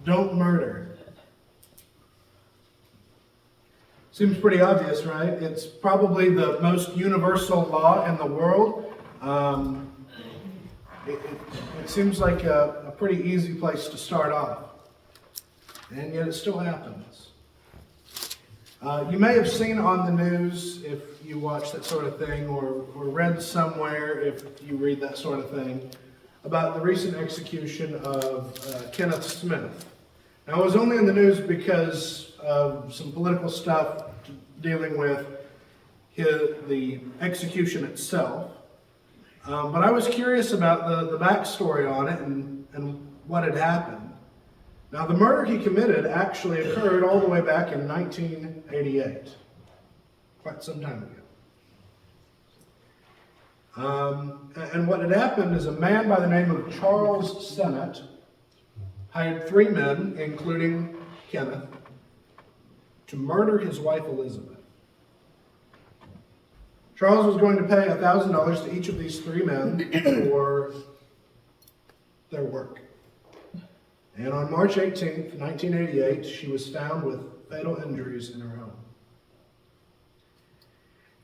Don't murder. Seems pretty obvious, right? It's probably the most universal law in the world. It seems like a pretty easy place to start off. And yet it still happens. You may have seen on the news, if you watch that sort of thing, or read somewhere, if you read that sort of thing, about the recent execution of Kenneth Smith. Now, it was only in the news because of some political stuff dealing with the execution itself. But I was curious about the backstory on it and what had happened. Now, the murder he committed actually occurred all the way back in 1988, quite some time ago. And what had happened is a man by the name of Charles Sennett hired 3 men, including Kenneth, to murder his wife Elizabeth. Charles was going to pay $1,000 to each of these 3 men for their work. And on March 18th, 1988, she was found with fatal injuries in her home.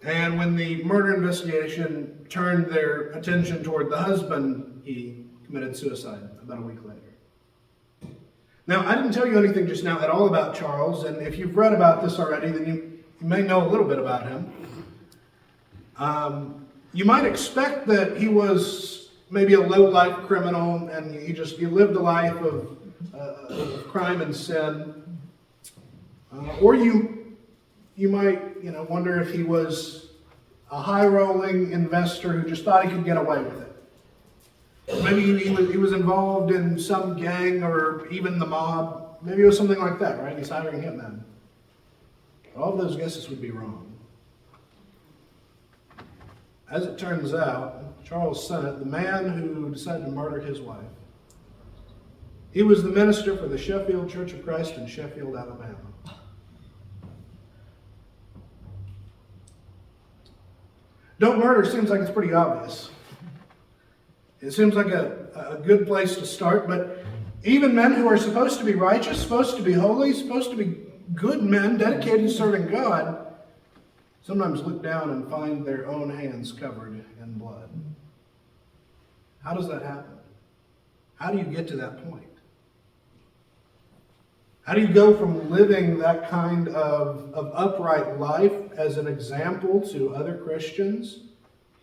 And when the murder investigation turned their attention toward the husband, he committed suicide about a week later. Now, I didn't tell you anything just now at all about Charles, and if you've read about this already, then you may know a little bit about him. You might expect that he was maybe a low-life criminal, and he lived a life of crime and sin. Or you might wonder if he was a high-rolling investor who just thought he could get away with it. Maybe he was involved in some gang or even the mob. Maybe it was something like that, right? He's hiring hitmen. All of those guesses would be wrong. As it turns out, Charles Sennett, the man who decided to murder his wife, he was the minister for the Sheffield Church of Christ in Sheffield, Alabama. Don't murder seems like it's pretty obvious. It seems like a good place to start, but even men who are supposed to be righteous, supposed to be holy, supposed to be good men, dedicated to serving God, sometimes look down and find their own hands covered in blood. How does that happen? How do you get to that point? How do you go from living that kind of upright life as an example to other Christians,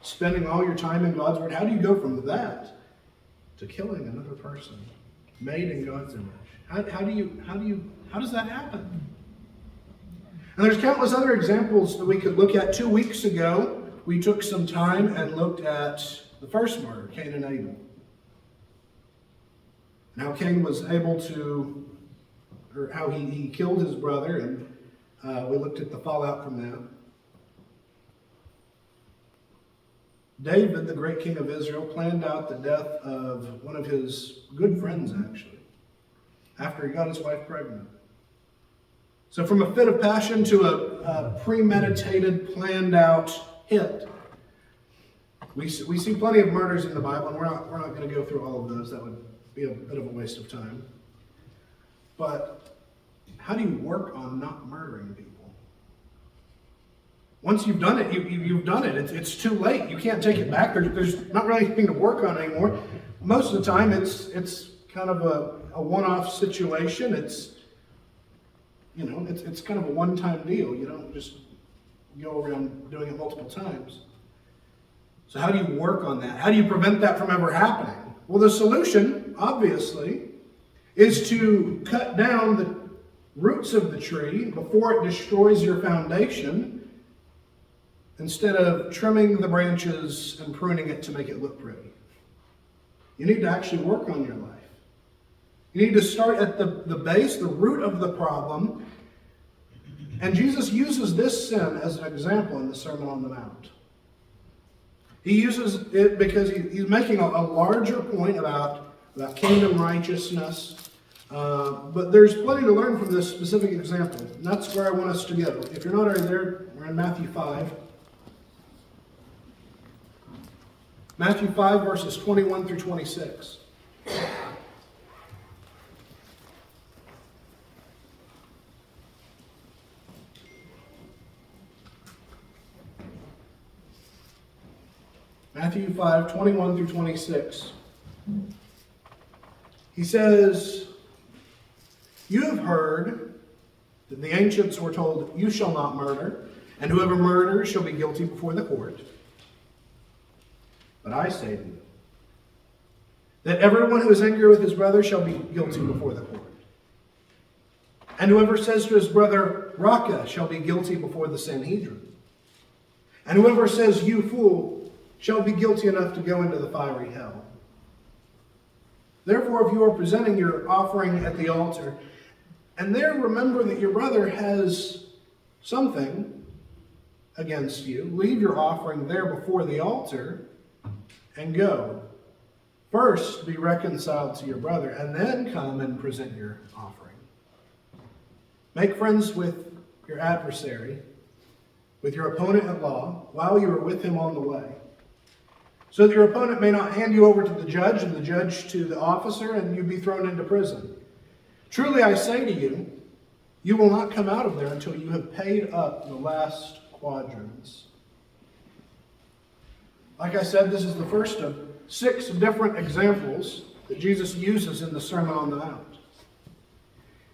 spending all your time in God's Word? How do you go from that to killing another person made in God's image? How does that happen? And there's countless other examples that we could look at. 2 weeks ago, we took some time and looked at the first murder, Cain and Abel. And how Cain was able to, or how he killed his brother, and we looked at the fallout from that. David, the great king of Israel, planned out the death of one of his good friends, actually, after he got his wife pregnant. So from a fit of passion to a premeditated, planned out hit, we see plenty of murders in the Bible, and we're not going to go through all of those. That would be a bit of a waste of time. But how do you work on not murdering people? Once you've done it, you've done it. It's too late. You can't take it back. There's not really anything to work on anymore. Most of the time, it's kind of a one-off situation. It's kind of a one-time deal. You don't just go around doing it multiple times. So how do you work on that? How do you prevent that from ever happening? Well, the solution, obviously, is to cut down the roots of the tree before it destroys your foundation, instead of trimming the branches and pruning it to make it look pretty. You need to actually work on your life. You need to start at the base, the root of the problem. And Jesus uses this sin as an example in the Sermon on the Mount. He uses it because he's making a larger point about kingdom righteousness. But there's plenty to learn from this specific example. And that's where I want us to go. If you're not already there, we're in Matthew 5. Matthew 5, verses 21 through 26. Matthew 5, 21 through 26. He says, "You have heard that the ancients were told, 'You shall not murder, and whoever murders shall be guilty before the court.' But I say to you, that everyone who is angry with his brother shall be guilty before the court. And whoever says to his brother, 'Raca,' shall be guilty before the Sanhedrin. And whoever says, 'You fool,' shall be guilty enough to go into the fiery hell. Therefore, if you are presenting your offering at the altar, and there remember that your brother has something against you, leave your offering there before the altar and go. First be reconciled to your brother, and then come and present your offering. Make friends with your adversary, with your opponent at law, while you are with him on the way, so that your opponent may not hand you over to the judge, and the judge to the officer, and you be thrown into prison. Truly I say to you, you will not come out of there until you have paid up the last quadrans." Like I said, this is the first of 6 different examples that Jesus uses in the Sermon on the Mount.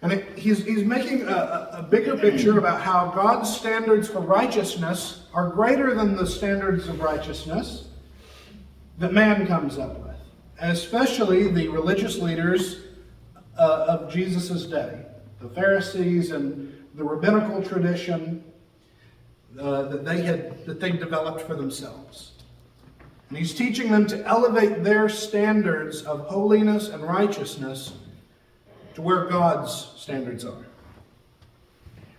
And he's making a bigger picture about how God's standards for righteousness are greater than the standards of righteousness that man comes up with, especially the religious leaders of Jesus' day, the Pharisees and the rabbinical tradition that they developed for themselves. And he's teaching them to elevate their standards of holiness and righteousness to where God's standards are.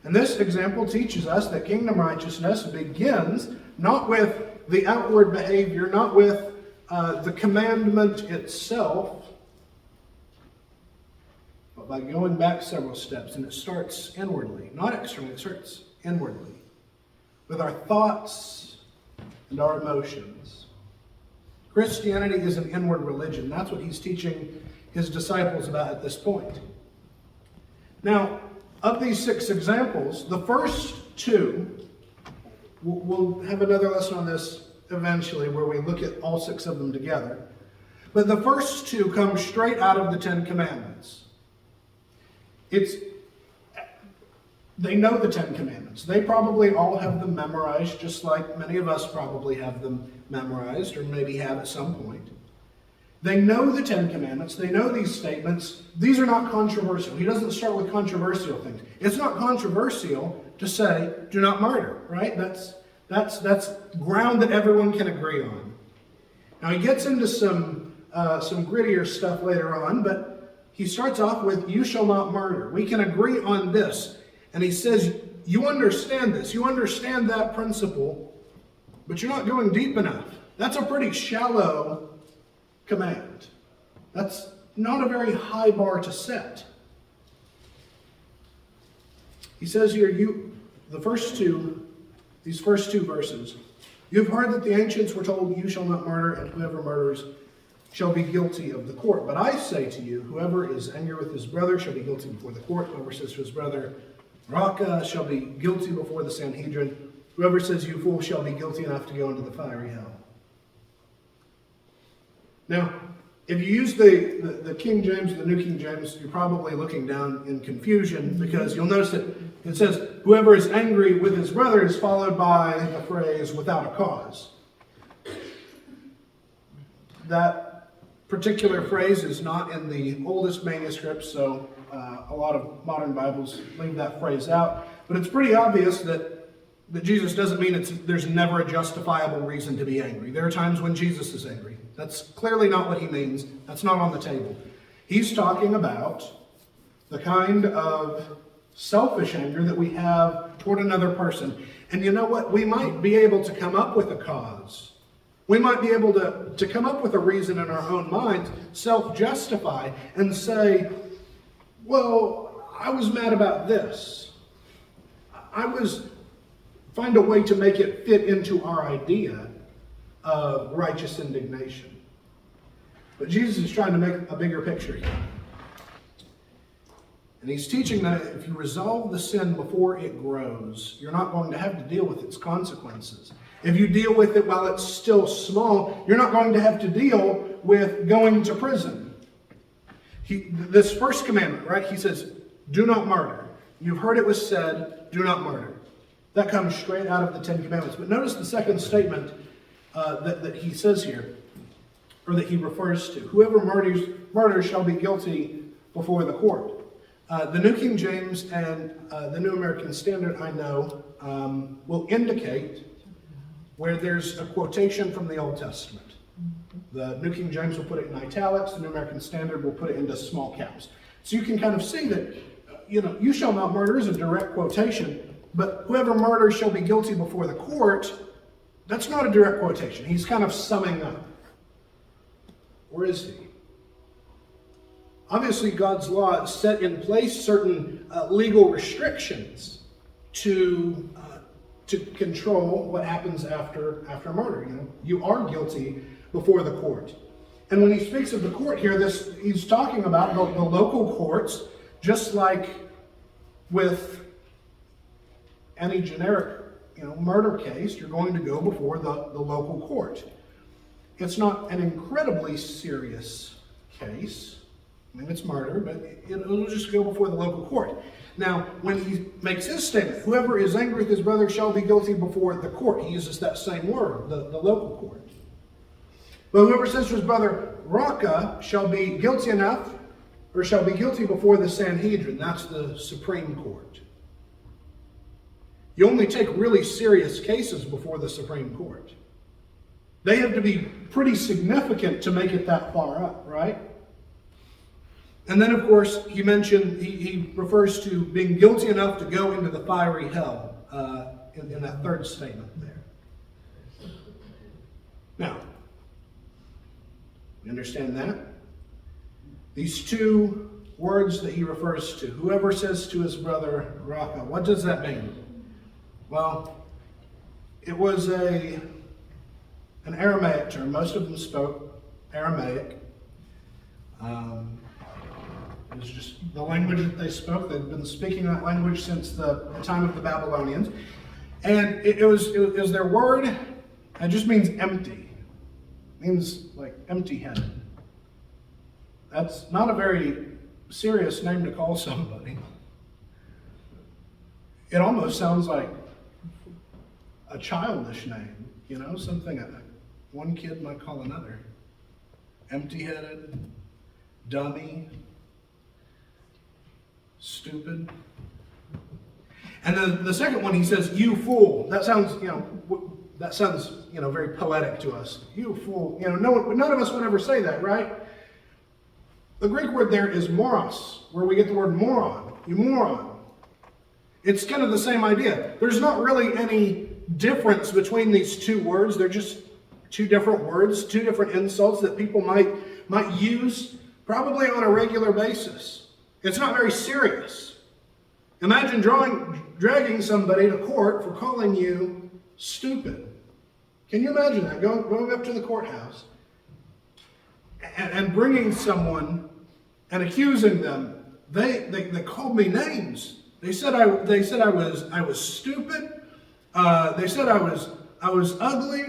And this example teaches us that kingdom righteousness begins not with the outward behavior, not with the commandment itself, but by going back several steps. And it starts inwardly, not externally, it starts inwardly, with our thoughts and our emotions. Christianity is an inward religion. That's what he's teaching his disciples about at this point. Now, of these 6 examples, the first 2, we'll have another lesson on this eventually where we look at all 6 of them together. But the first 2 come straight out of the 10 Commandments. They know the 10 Commandments. They probably all have them memorized, just like many of us probably have them memorized, or maybe have at some point. They know the 10 Commandments. They know these statements. These are not controversial. He doesn't start with controversial things. It's not controversial to say, do not murder, right? That's ground that everyone can agree on. Now he gets into some grittier stuff later on, but he starts off with, you shall not murder. We can agree on this. And he says, you understand this. You understand that principle, but you're not going deep enough. That's a pretty shallow command. That's not a very high bar to set. He says here, these first two verses, you have heard that the ancients were told, you shall not murder, and whoever murders shall be guilty of the court. But I say to you, whoever is angry with his brother shall be guilty before the court. Whoever says to his brother, Raca, shall be guilty before the Sanhedrin. Whoever says, you fool, shall be guilty enough to go into the fiery hell. Now, if you use the King James, the New King James, you're probably looking down in confusion, because you'll notice that it says, whoever is angry with his brother is followed by the phrase, without a cause. That particular phrase is not in the oldest manuscripts, so a lot of modern Bibles leave that phrase out. But it's pretty obvious that Jesus doesn't mean there's never a justifiable reason to be angry. There are times when Jesus is angry. That's clearly not what he means. That's not on the table. He's talking about the kind of selfish anger that we have toward another person. And you know what? We might be able to come up with a cause. We might be able to come up with a reason in our own minds, self-justify, and say, well, I was mad about this. Find a way to make it fit into our idea of righteous indignation. But Jesus is trying to make a bigger picture here. And he's teaching that if you resolve the sin before it grows, you're not going to have to deal with its consequences. If you deal with it while it's still small, you're not going to have to deal with going to prison. This first commandment, right? He says, do not murder. You've heard it was said, do not murder. That comes straight out of the Ten Commandments. But notice the second statement that he says here, or that he refers to. Whoever murders shall be guilty before the court. The New King James and the New American Standard, I know, will indicate where there's a quotation from the Old Testament. The New King James will put it in italics. The New American Standard will put it into small caps. So you can kind of see that, you shall not murder is a direct quotation, but whoever murders shall be guilty before the court, that's not a direct quotation. He's kind of summing up. Or is he? Obviously, God's law set in place certain legal restrictions to control what happens after murder. You are guilty before the court. And when he speaks of the court here, he's talking about the local courts, just like with any generic murder case, you're going to go before the local court. It's not an incredibly serious case. I mean, it's murder, but it'll just go before the local court. Now, when he makes his statement, whoever is angry with his brother shall be guilty before the court. He uses that same word, the local court. But whoever says to his brother, Raka, shall be guilty enough, or shall be guilty before the Sanhedrin. That's the Supreme Court. You only take really serious cases before the Supreme Court. They have to be pretty significant to make it that far up, right? And then, of course, he refers to being guilty enough to go into the fiery hell in that third statement there. Now, you understand that? These two words that he refers to, whoever says to his brother, Raka, what does that mean? Well, it was an Aramaic term. Most of them spoke Aramaic. It was just the language that they spoke. They'd been speaking that language since the time of the Babylonians. And it was their word. It just means empty. It means like empty-headed. That's not a very serious name to call somebody. It almost sounds like a childish name, something one kid might call another. Empty-headed, dummy, stupid. And then the second one, he says, you fool. That sounds, very poetic to us. You fool. None of us would ever say that, right? The Greek word there is moros, where we get the word moron. You moron. It's kind of the same idea. There's not really any difference between these two words. They're just two different words, two different insults that people might use probably on a regular basis. It's not very serious. Imagine dragging somebody to court for calling you stupid. Can you imagine that? Going up to the courthouse and bringing someone and accusing them. They called me names. They said I was stupid. They said I was ugly.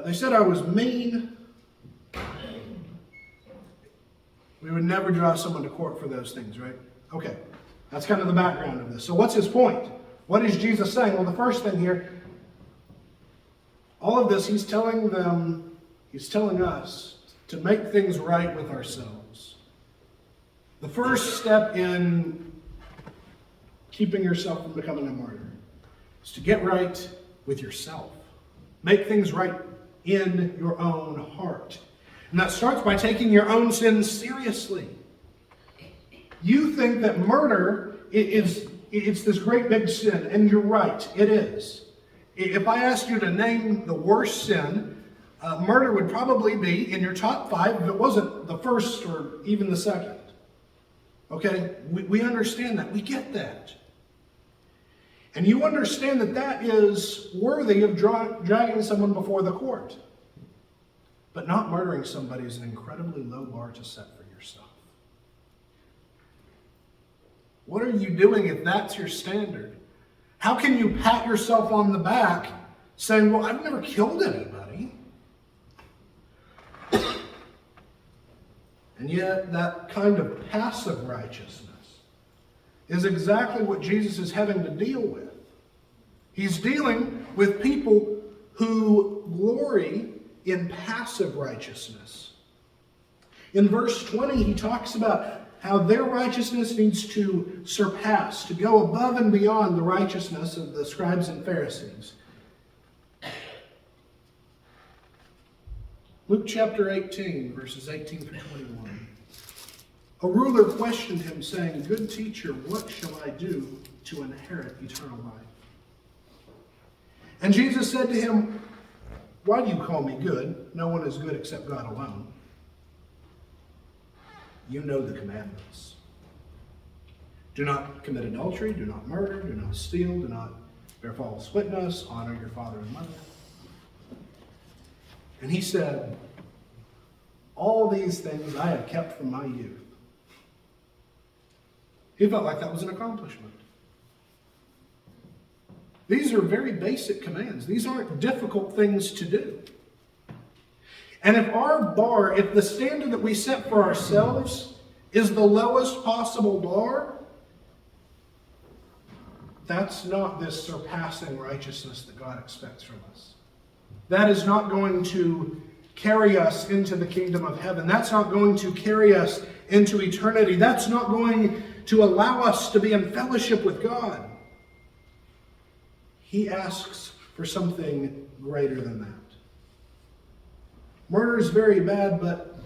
They said I was mean. We would never draw someone to court for those things, right? Okay, that's kind of the background of this. So what's his point? What is Jesus saying? Well, the first thing here, all of this, he's telling us to make things right with ourselves. The first step in keeping yourself from becoming a martyr is to get right with yourself. Make things right in your own heart. And that starts by taking your own sins seriously. You think that murder it's this great big sin, and you're right, it is. If I asked you to name the worst sin, murder would probably be in your top 5 if it wasn't the first or even the second. Okay? We understand that. We get that. And you understand that is worthy of dragging someone before the court. But not murdering somebody is an incredibly low bar to set for yourself. What are you doing if that's your standard? How can you pat yourself on the back saying, well, I've never killed anybody. And yet that kind of passive righteousness is exactly what Jesus is having to deal with. He's dealing with people who glory in passive righteousness. In verse 20, he talks about how their righteousness needs to surpass, to go above and beyond the righteousness of the scribes and Pharisees. Luke chapter 18, verses 18 through 21. A ruler questioned him, saying, "Good teacher, what shall I do to inherit eternal life?" And Jesus said to him, "Why do you call me good? No one is good except God alone. You know the commandments. Do not commit adultery, do not murder, do not steal, do not bear false witness, honor your father and mother." And he said, "All these things I have kept from my youth." He felt like that was an accomplishment. These are very basic commands. These aren't difficult things to do. And if the standard that we set for ourselves is the lowest possible bar, that's not this surpassing righteousness that God expects from us. That is not going to carry us into the kingdom of heaven. That's not going to carry us into eternity. That's not going to allow us to be in fellowship with God. He asks for something greater than that. Murder is very bad, but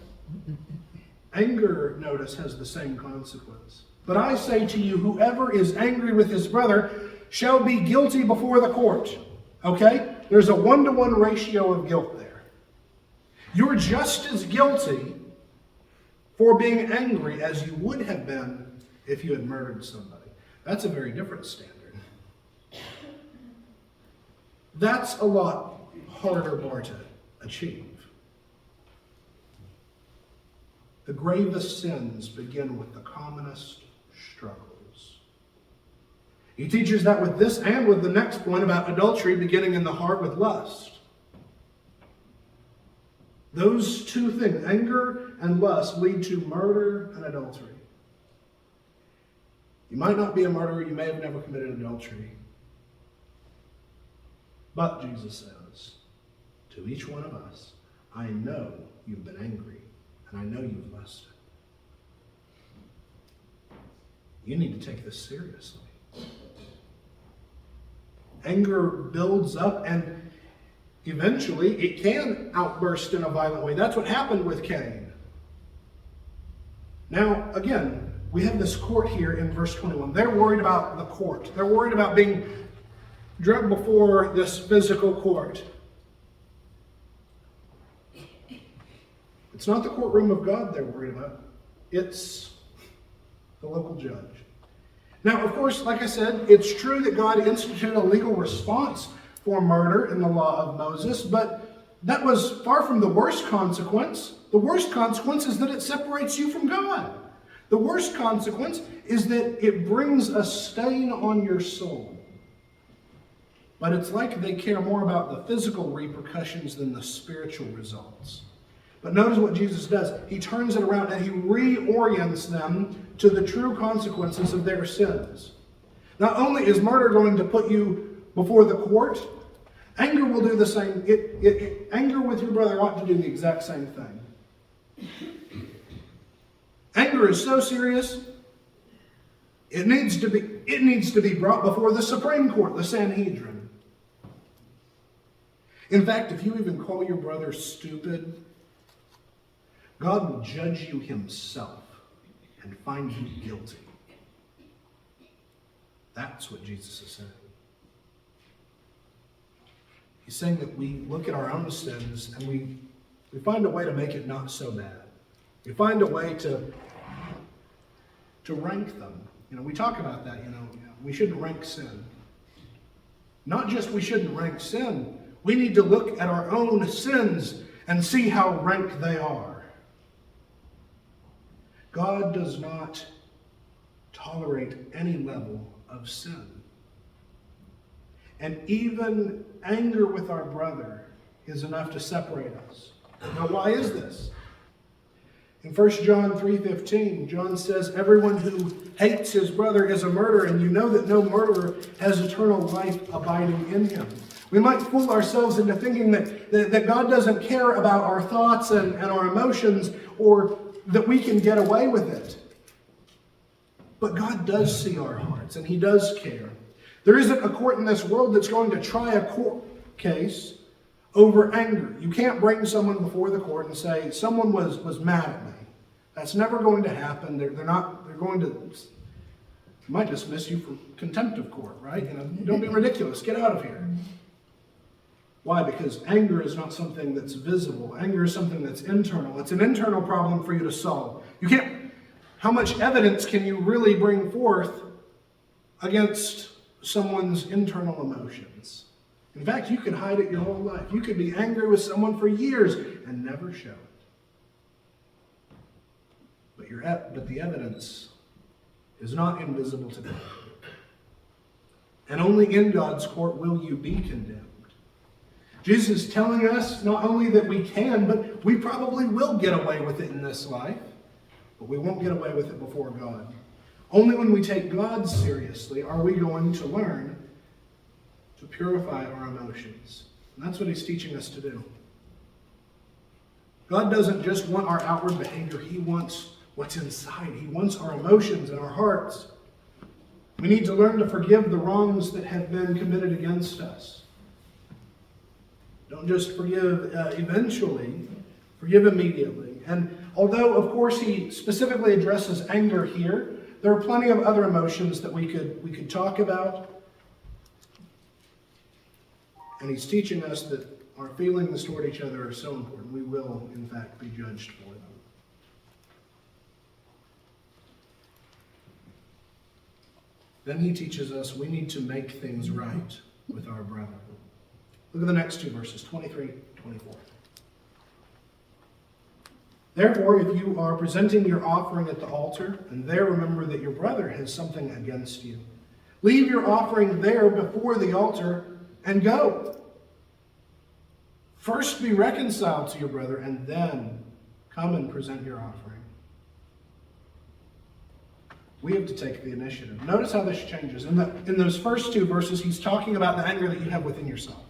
anger, notice, has the same consequence. "But I say to you, whoever is angry with his brother shall be guilty before the court." Okay? There's a 1-to-1 ratio of guilt there. You're just as guilty for being angry as you would have been if you had murdered somebody. That's a very different standard. That's a lot harder bar to achieve. The gravest sins begin with the commonest struggles. He teaches that with this and with the next point about adultery beginning in the heart with lust. Those two things, anger and lust, lead to murder and adultery. You might not be a murderer, you may have never committed adultery. But Jesus says to each one of us, "I know you've been angry, and I know you've lusted. You need to take this seriously." Anger builds up, and eventually it can outburst in a violent way. That's what happened with Cain. Now, again, we have this court here in verse 21. They're worried about the court. They're worried about being dragged before this physical court. It's not the courtroom of God they're worried about. It's the local judge. Now, of course, like I said, it's true that God instituted a legal response for murder in the law of Moses, but that was far from the worst consequence. The worst consequence is that it separates you from God. The worst consequence is that it brings a stain on your soul. But it's like they care more about the physical repercussions than the spiritual results. But notice what Jesus does. He turns it around and he reorients them to the true consequences of their sins. Not only is murder going to put you before the court, anger will do the same. Anger with your brother ought to do the exact same thing. Anger is so serious, it needs to be brought before the Supreme Court, the Sanhedrin. In fact, if you even call your brother stupid, God will judge you himself and find you guilty. That's what Jesus is saying. He's saying that we look at our own sins and we find a way to make it not so bad. We find a way to rank them. We talk about that, we shouldn't rank sin. Not just we shouldn't rank sin, we need to look at our own sins and see how rank they are. God does not tolerate any level of sin. And even anger with our brother is enough to separate us. Now, why is this? In 1 John 3:15, John says, everyone who hates his brother is a murderer, and you know that no murderer has eternal life abiding in him. We might fool ourselves into thinking that God doesn't care about our thoughts and our emotions, or that we can get away with it. But God does see our hearts, and He does care. There isn't a court in this world that's going to try a court case over anger. You can't bring someone before the court and say, someone was mad at me. That's never going to happen. They're going to might dismiss you for contempt of court, right? Don't be ridiculous. Get out of here. Why? Because anger is not something that's visible. Anger is something that's internal. It's an internal problem for you to solve. How much evidence can you really bring forth against someone's internal emotions? In fact, you could hide it your whole life. You could be angry with someone for years and never show it. But the evidence is not invisible to God. And only in God's court will you be condemned. Jesus is telling us not only that we can, but we probably will get away with it in this life. But we won't get away with it before God. Only when we take God seriously are we going to learn to purify our emotions. And that's what He's teaching us to do. God doesn't just want our outward behavior. He wants what's inside. He wants our emotions and our hearts. We need to learn to forgive the wrongs that have been committed against us. Don't just forgive eventually, forgive immediately. And although, of course, He specifically addresses anger here, there are plenty of other emotions that we could talk about. And He's teaching us that our feelings toward each other are so important. We will, in fact, be judged for them. Then He teaches us we need to make things right with our brother. Look at the next two verses, 23, 24. Therefore, if you are presenting your offering at the altar, and there remember that your brother has something against you, leave your offering there before the altar and go. First be reconciled to your brother, and then come and present your offering. We have to take the initiative. Notice how this changes. In those first two verses, He's talking about the anger that you have within yourself.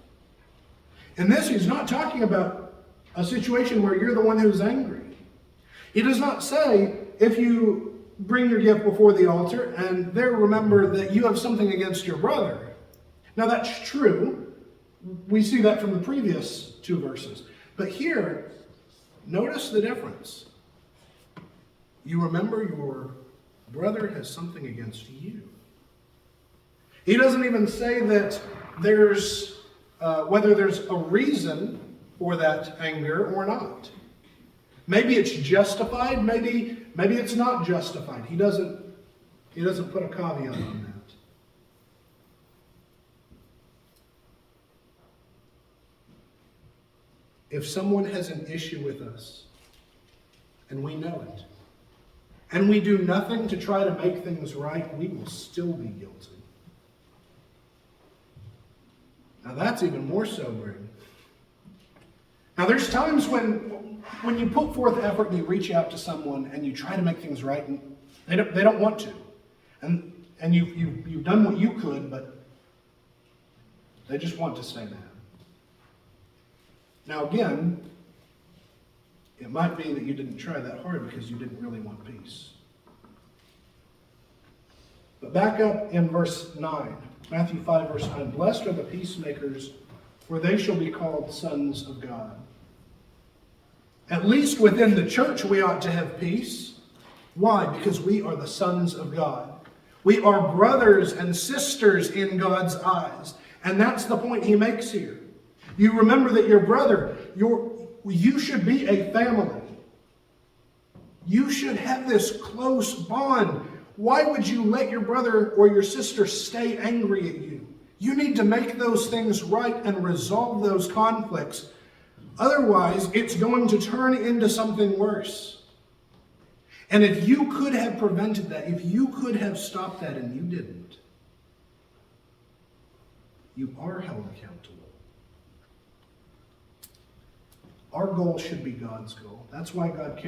In this, He's not talking about a situation where you're the one who's angry. He does not say, if you bring your gift before the altar and there remember that you have something against your brother. Now that's true. We see that from the previous two verses. But here, notice the difference. You remember your brother has something against you. He doesn't even say that there's whether there's a reason for that anger or not. Maybe it's justified, maybe it's not justified. He doesn't put a caveat on that. If someone has an issue with us, and we know it, and we do nothing to try to make things right, we will still be guilty. Now that's even more sobering. Now there's times when you put forth effort and you reach out to someone and you try to make things right, and they don't want to. And you've done what you could, but they just want to stay mad. Now again, it might be that you didn't try that hard because you didn't really want peace. But back up in verse 9, Matthew 5, verse 9. Blessed are the peacemakers, for they shall be called sons of God. At least within the church we ought to have peace. Why? Because we are the sons of God. We are brothers and sisters in God's eyes. And that's the point he makes here. You remember that your brother, you should be a family. You should have this close bond. Why would you let your brother or your sister stay angry at you? You need to make those things right and resolve those conflicts. Otherwise, it's going to turn into something worse. And if you could have prevented that, if you could have stopped that and you didn't, you are held accountable. Our goal should be God's goal. That's why God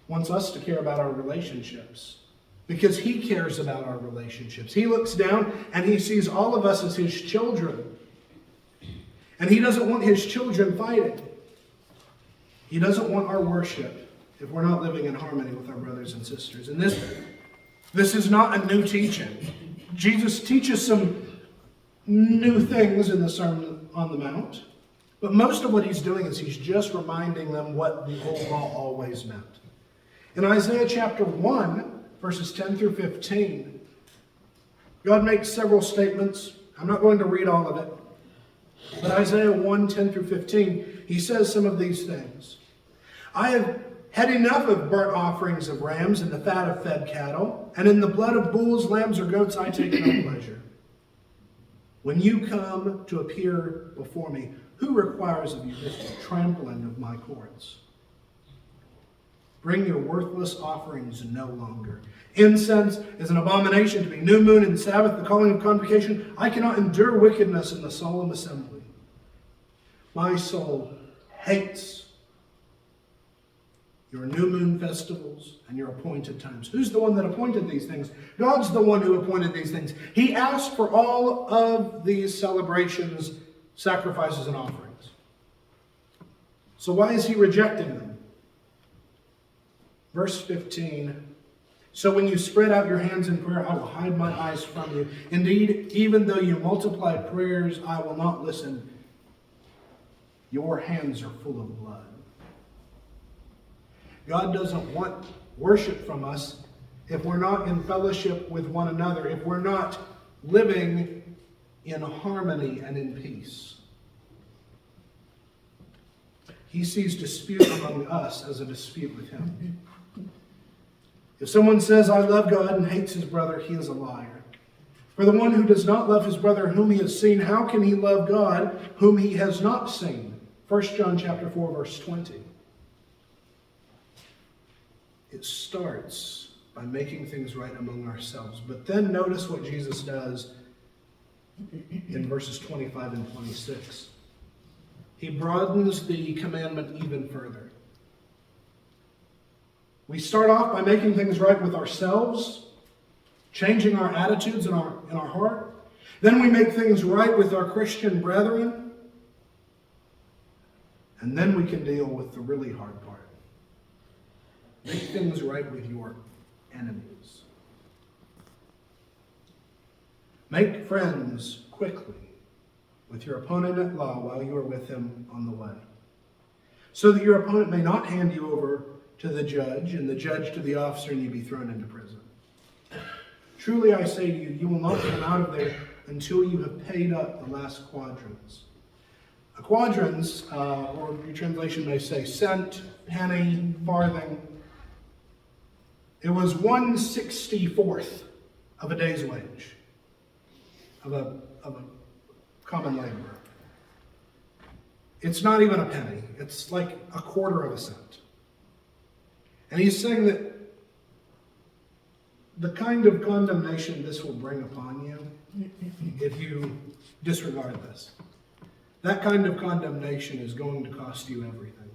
wants us to care about our relationships. Because He cares about our relationships. He looks down and He sees all of us as His children. And He doesn't want His children fighting. He doesn't want our worship if we're not living in harmony with our brothers and sisters. And this is not a new teaching. Jesus teaches some new things in the Sermon on the Mount. But most of what He's doing is He's just reminding them what the old law always meant. In Isaiah chapter 1, verses 10 through 15, God makes several statements. I'm not going to read all of it. But Isaiah 1, 10 through 15, He says some of these things. I have had enough of burnt offerings of rams and the fat of fed cattle, and in the blood of bulls, lambs, or goats I take no pleasure. When you come to appear before me, who requires of you this trampling of my courts? Bring your worthless offerings no longer. Incense is an abomination to me. New moon and Sabbath, the calling of convocation. I cannot endure wickedness in the solemn assembly. My soul hates your new moon festivals and your appointed times. Who's the one that appointed these things? God's the one who appointed these things. He asked for all of these celebrations, sacrifices, and offerings. So why is He rejecting them? Verse 15, so when you spread out your hands in prayer, I will hide my eyes from you. Indeed, even though you multiply prayers, I will not listen. Your hands are full of blood. God doesn't want worship from us if we're not in fellowship with one another, if we're not living in harmony and in peace. He sees dispute among us as a dispute with Him. If someone says, I love God and hates his brother, he is a liar. For the one who does not love his brother whom he has seen, how can he love God whom he has not seen? 1 John chapter 4, verse 20. It starts by making things right among ourselves. But then notice what Jesus does in verses 25 and 26. He broadens the commandment even further. We start off by making things right with ourselves, changing our attitudes in our heart. Then we make things right with our Christian brethren. And then we can deal with the really hard part. Make things right with your enemies. Make friends quickly with your opponent at law while you are with him on the way, so that your opponent may not hand you over to the judge, and the judge to the officer, and you be thrown into prison. Truly I say to you, you will not come out of there until you have paid up the last quadrants. Quadrants, or your translation may say cent, penny, farthing. It was 1/64th of a day's wage of a common laborer. It's not even a penny. It's like a quarter of a cent. And he's saying that the kind of condemnation this will bring upon you, if you disregard this, that kind of condemnation is going to cost you everything.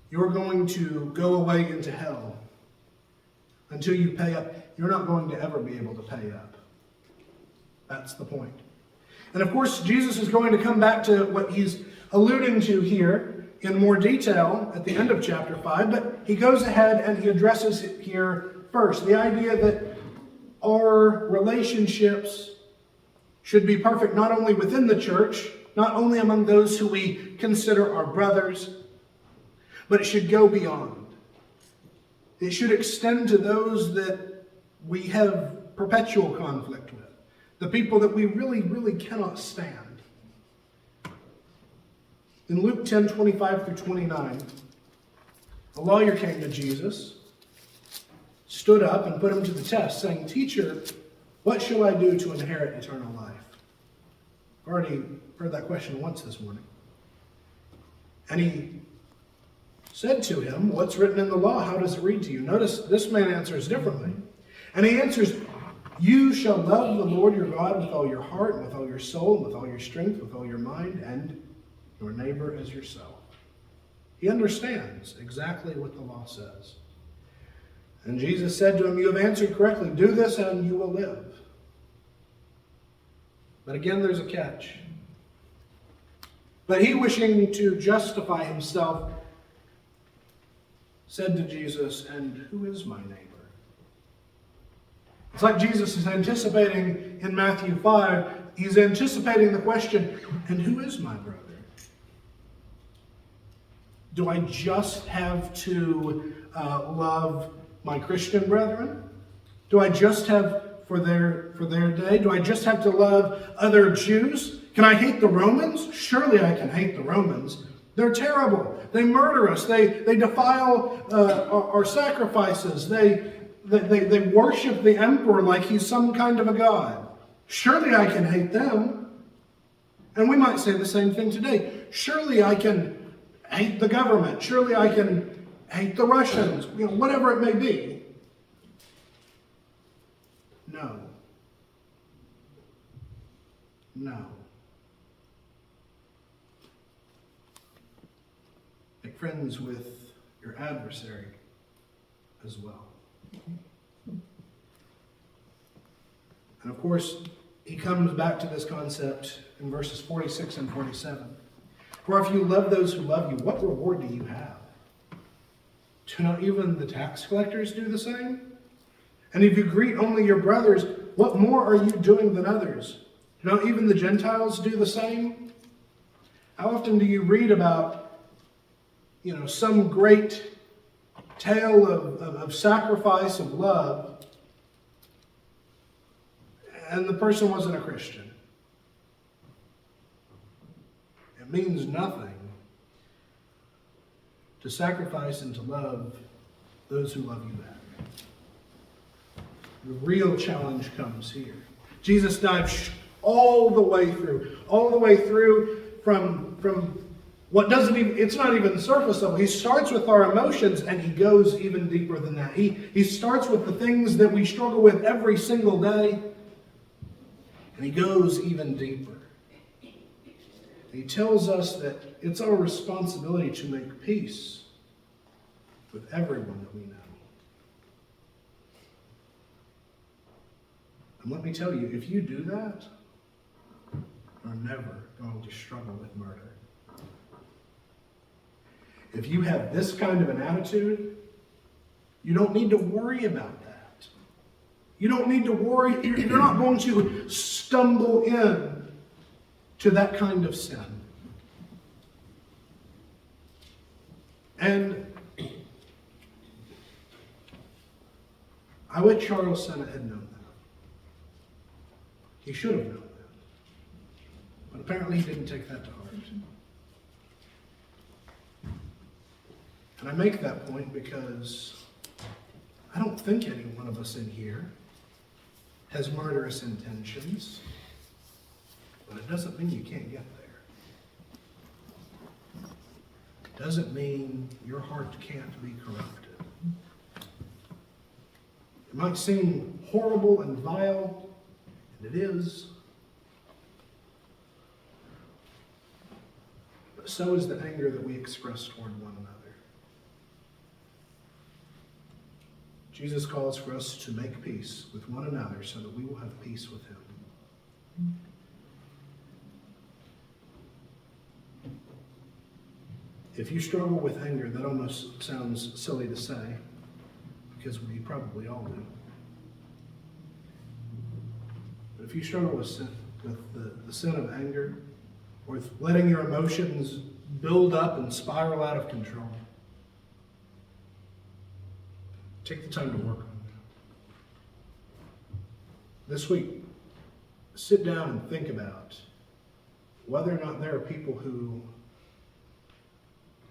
You're going to go away into hell until you pay up. You're not going to ever be able to pay up. That's the point. And of course, Jesus is going to come back to what he's alluding to here in more detail at the end of chapter 5, but he goes ahead and he addresses it here first. The idea that our relationships should be perfect not only within the church, not only among those who we consider our brothers, but it should go beyond. It should extend to those that we have perpetual conflict with, the people that we really, really cannot stand. In Luke 10, 25 through 29, a lawyer came to Jesus, stood up and put him to the test, saying, Teacher, what shall I do to inherit eternal life? I've already heard that question once this morning. And he said to him, what's written in the law? How does it read to you? Notice this man answers differently. And he answers, You shall love the Lord your God with all your heart, and with all your soul, and with all your strength, with all your mind, and your neighbor as yourself. He understands exactly what the law says. And Jesus said to him, you have answered correctly. Do this and you will live. But again, there's a catch. But he, wishing to justify himself, said to Jesus, and who is my neighbor? It's like Jesus is anticipating in Matthew 5, he's anticipating the question, and who is my brother? Do I just have to love my Christian brethren? Do I just have for their day? Do I just have to love other Jews? Can I hate the Romans? Surely I can hate the Romans. They're terrible. They murder us. They defile our sacrifices. They worship the emperor like he's some kind of a god. Surely I can hate them. And we might say the same thing today. Surely I can hate the government. Surely I can hate the Russians. Whatever it may be. No. No. Make friends with your adversary as well. And of course, he comes back to this concept in verses 46 and 47. For if you love those who love you, what reward do you have? Do not even the tax collectors do the same? And if you greet only your brothers, what more are you doing than others? Do not even the Gentiles do the same? How often do you read about, some great tale of sacrifice, of love, and the person wasn't a Christian? It means nothing to sacrifice and to love those who love you back. The real challenge comes here. Jesus dives all the way through from what doesn't even, it's not even surface level. He starts with our emotions and he goes even deeper than that. He starts with the things that we struggle with every single day and he goes even deeper. He tells us that it's our responsibility to make peace with everyone that we know. And let me tell you, if you do that, you're never going to struggle with murder. If you have this kind of an attitude, you don't need to worry about that. You don't need to worry. You're not going to stumble in to that kind of sin. And I wish Charles Sennett had known that. He should have known that. But apparently he didn't take that to heart. And I make that point because I don't think any one of us in here has murderous intentions. But it doesn't mean you can't get there. It doesn't mean your heart can't be corrupted. It might seem horrible and vile, and it is. But so is the anger that we express toward one another. Jesus calls for us to make peace with one another so that we will have peace with him. If you struggle with anger, that almost sounds silly to say, because we probably all do. But if you struggle with sin, with the sin of anger, or with letting your emotions build up and spiral out of control, take the time to work on it. This week, sit down and think about whether or not there are people who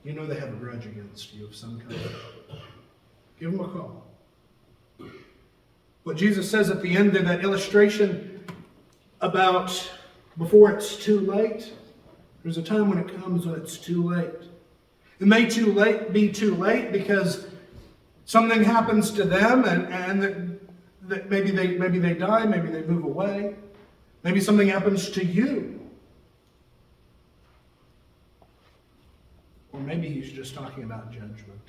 they have a grudge against you of some kind. Give them a call. What Jesus says at the end of that illustration about before it's too late, there's a time when it comes when it's too late. It may be too late because something happens to them and maybe they die, maybe they move away, maybe something happens to you. Or maybe he's just talking about judgment.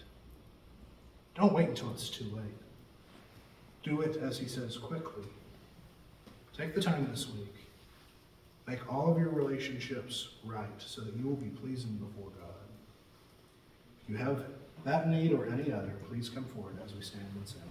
Don't wait until it's too late. Do it, as he says, quickly. Take the time this week. Make all of your relationships right so that you will be pleasing before God. If you have that need or any other, please come forward as we stand and sing.